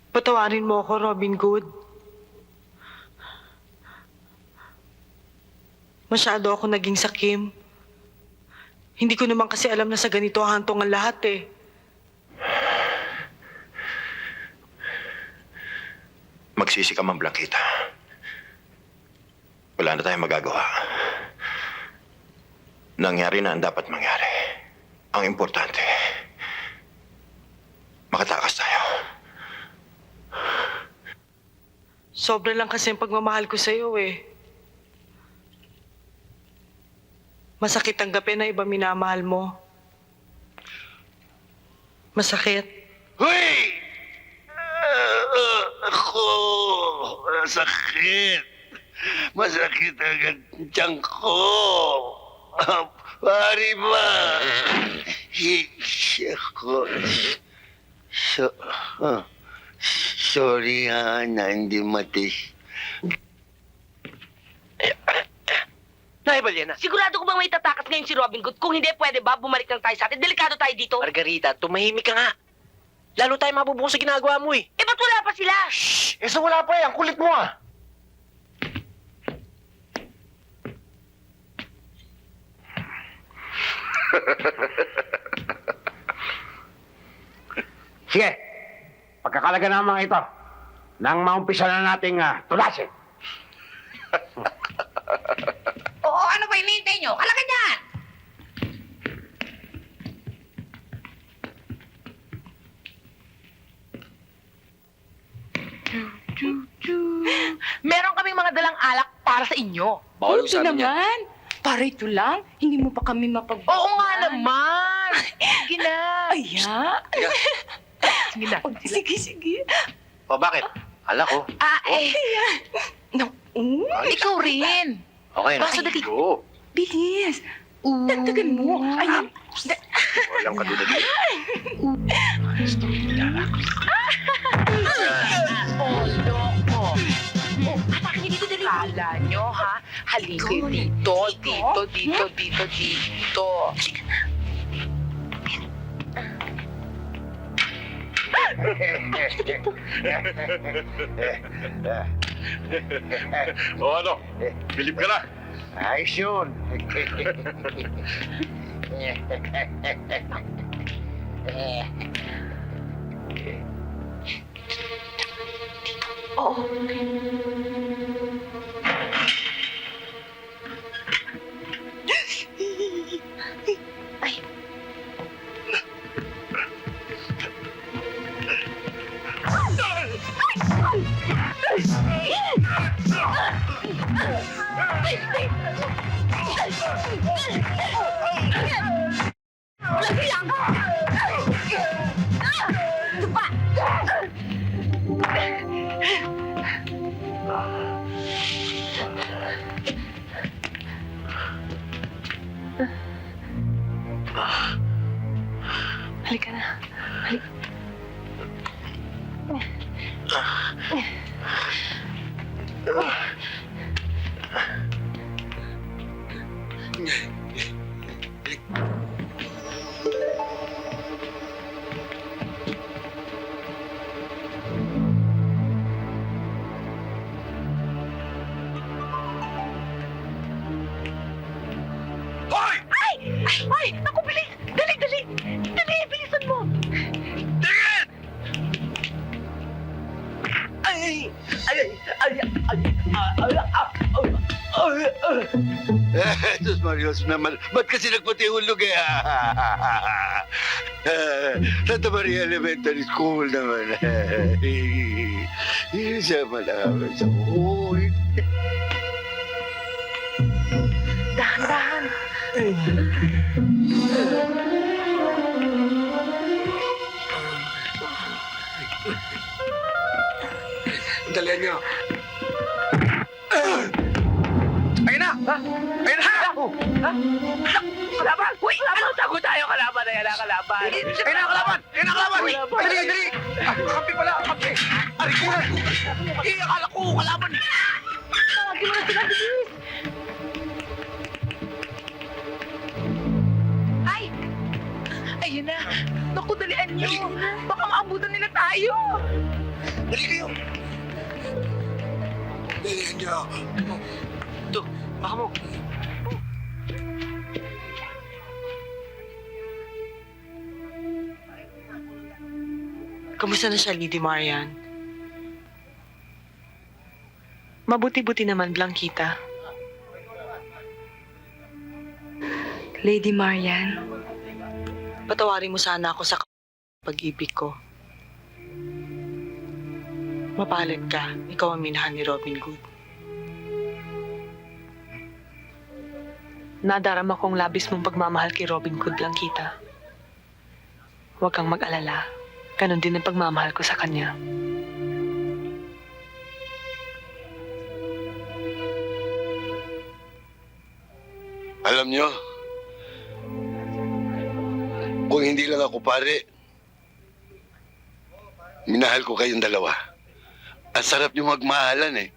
Patawarin mo ako, Robin Good. Masyado ako naging sakim. Hindi ko naman kasi alam na sa ganito hantong ang lahat eh. Magsisi ka man, Blanquita. Wala na tayong magagawa. Nangyari na ang dapat mangyari. Ang importante, makatakas tayo. Sobra lang kasi ang pagmamahal ko sa'yo eh. Masakit tanggapin na iba minamahal mo. Masakit. Hoy! Ako! Masakit! Masakit agad tiyan ko! Pari ba? Ako... Sorry na hindi matis. Nay Balena, Sigurado ko bang may tatakas ngayon si Robin Good? Kung hindi, pwede ba? Bumalik lang tayo sa atin. Delikado tayo dito. Margarita, tumahimik ka nga. Lalo tayo mabubuong sa ginagawa mo eh. Eh, ba't wala pa sila? Eh, so wala pa eh. Ang kulit mo ah. Sige, pagkakalaga ng mga ito, nang maumpisa na nating tulasin. Oo, ano ba hinihintay nyo? Kalagay dyan! Meron kaming mga dalang alak para sa inyo. Bawal yung Ito sabi niya. naman. Para ito lang. Hindi mo pa kami mapag... Oo nga naman. Sige na. Aya. Sige na. Sige, sige. O bakit? Ala ko. No. Ikaw rin. Okay na. Basta dali. Oo. Bilis. Dagdagan mo. Ayun. Walang kadudagi. Oh, loko. Oh, atake niyo dito, dali. Kala nyo, ha? Halika kayo dito, dito. O ano? Bilib ka na? Ayos yun. Oo. Halika na. Halika. Hoy! Ay, naku, bilis. Dali. Dali, bilisan mo. Tingin! Jesus Marios naman. Ba't kasi nagpatihulog eh? Santa Maria Elementary School naman. Hindi siya malaman sa buhay. Dahan. Dalihan niyo. Ayun na! Ha? Ayun na! Kalaban! Uy, tago tayo, kalaban na yan, kalaban. Ayun na, kalaban! Ayun na, kalaban! Dali! Kampi pala, kampi! Aray ko! Akala ko, kalaban! Tawagin mo na sila, bilis. Ay! Ayun na. Naku, dalian niyo. Baka maabutan nila tayo. Dali kayo. Dali niyo. Ito, baka mo. Kamusta na siya, Lady Marian? Mabuti-buti naman, Blanquita. Lady Marian, Patawarin mo sana ako sa pag-ibig ko. Mapalad ka, ikaw ang minahan ni Robin Hood. nadarama kong labis mong pagmamahal kay Robin Hood, Blanquita. Huwag kang mag-alala. Ganon din ang pagmamahal ko sa kanya. Alam nyo, kung hindi lang ako pare, minahal ko kayong dalawa. Ang sarap nyo magmahalan eh.